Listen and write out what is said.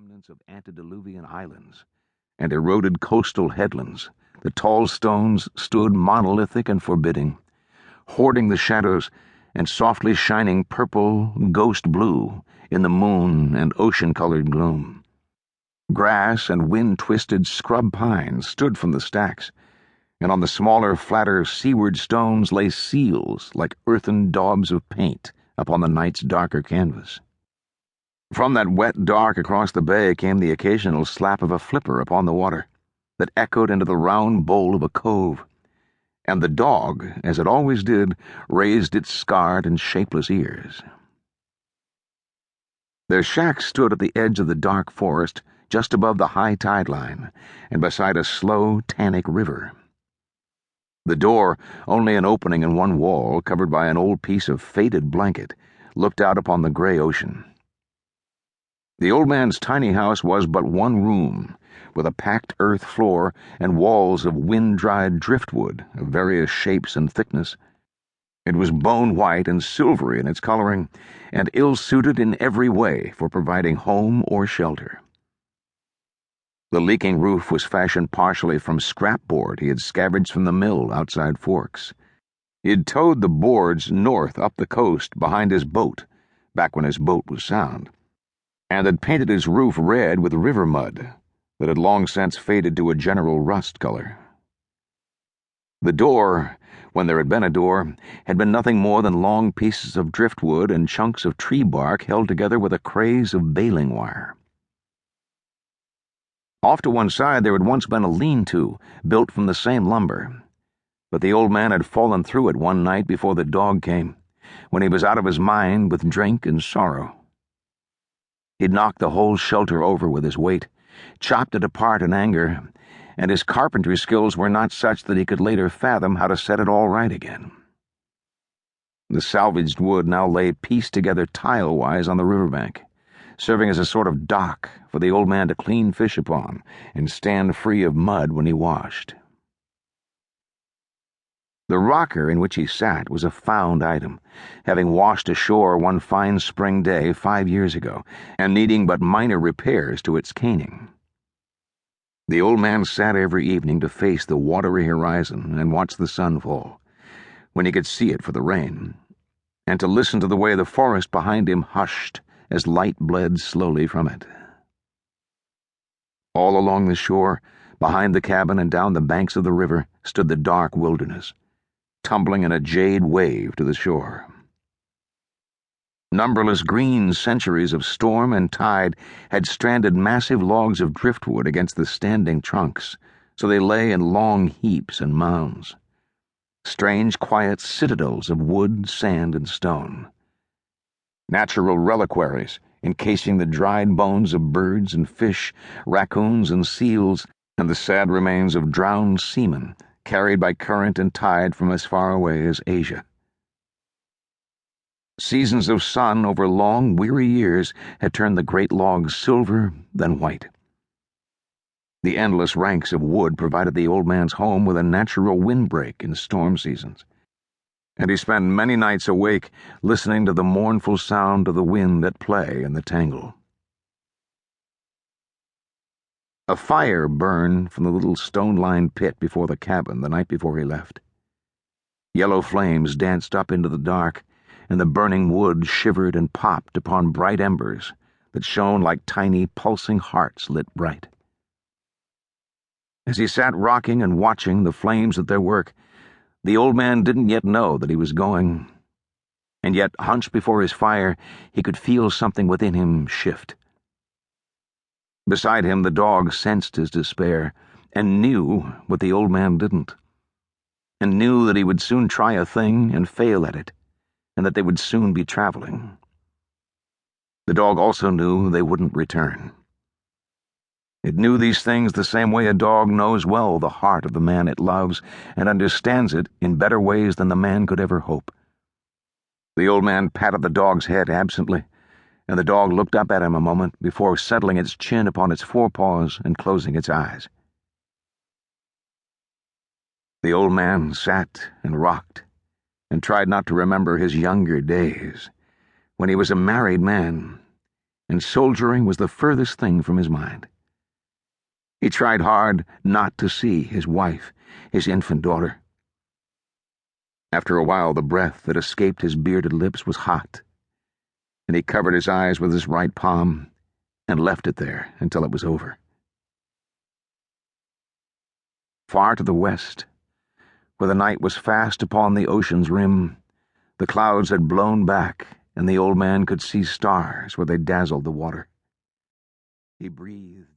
remnants of antediluvian islands and eroded coastal headlands, the tall stones stood monolithic and forbidding, hoarding the shadows and softly shining purple, ghost blue in the moon and ocean-colored gloom. Grass and wind-twisted scrub pines stood from the stacks, and on the smaller, flatter seaward stones lay seals like earthen daubs of paint upon the night's darker canvas. From that wet dark across the bay came the occasional slap of a flipper upon the water that echoed into the round bowl of a cove, and the dog, as it always did, raised its scarred and shapeless ears. Their shack stood at the edge of the dark forest just above the high tide line and beside a slow, tannic river. The door, only an opening in one wall covered by an old piece of faded blanket, looked out upon the gray ocean. The old man's tiny house was but one room, with a packed earth floor and walls of wind-dried driftwood of various shapes and thickness. It was bone-white and silvery in its coloring, and ill-suited in every way for providing home or shelter. The leaking roof was fashioned partially from scrap-board he had scavenged from the mill outside Forks. He had towed the boards north up the coast behind his boat, back when his boat was sound, and had painted his roof red with river mud that had long since faded to a general rust color. The door, when there had been a door, had been nothing more than long pieces of driftwood and chunks of tree bark held together with a craze of baling wire. Off to one side there had once been a lean-to, built from the same lumber, but the old man had fallen through it one night before the dog came, when he was out of his mind with drink and sorrow. He'd knocked the whole shelter over with his weight, chopped it apart in anger, and his carpentry skills were not such that he could later fathom how to set it all right again. The salvaged wood now lay pieced together tile-wise on the riverbank, serving as a sort of dock for the old man to clean fish upon and stand free of mud when he washed. The rocker in which he sat was a found item, having washed ashore one fine spring day 5 years ago, and needing but minor repairs to its caning. The old man sat every evening to face the watery horizon and watch the sun fall, when he could see it for the rain, and to listen to the way the forest behind him hushed as light bled slowly from it. All along the shore, behind the cabin and down the banks of the river, stood the dark wilderness, tumbling in a jade wave to the shore. Numberless green centuries of storm and tide had stranded massive logs of driftwood against the standing trunks, so they lay in long heaps and mounds. Strange, quiet citadels of wood, sand, and stone. Natural reliquaries encasing the dried bones of birds and fish, raccoons and seals, and the sad remains of drowned seamen carried by current and tide from as far away as Asia. Seasons of sun over long, weary years had turned the great logs silver, then white. The endless ranks of wood provided the old man's home with a natural windbreak in storm seasons, and he spent many nights awake listening to the mournful sound of the wind at play in the tangle. A fire burned from the little stone-lined pit before the cabin the night before he left. Yellow flames danced up into the dark, and the burning wood shivered and popped upon bright embers that shone like tiny, pulsing hearts lit bright. As he sat rocking and watching the flames at their work, the old man didn't yet know that he was going, and yet, hunched before his fire, he could feel something within him shift. Beside him, the dog sensed his despair, and knew what the old man didn't, and knew that he would soon try a thing and fail at it, and that they would soon be traveling. The dog also knew they wouldn't return. It knew these things the same way a dog knows well the heart of the man it loves and understands it in better ways than the man could ever hope. The old man patted the dog's head absently, and the dog looked up at him a moment before settling its chin upon its forepaws and closing its eyes. The old man sat and rocked and tried not to remember his younger days, when he was a married man and soldiering was the furthest thing from his mind. He tried hard not to see his wife, his infant daughter. After a while, the breath that escaped his bearded lips was hot, and he covered his eyes with his right palm and left it there until it was over. Far to the west, where the night was fast upon the ocean's rim, the clouds had blown back, and the old man could see stars where they dazzled the water. He breathed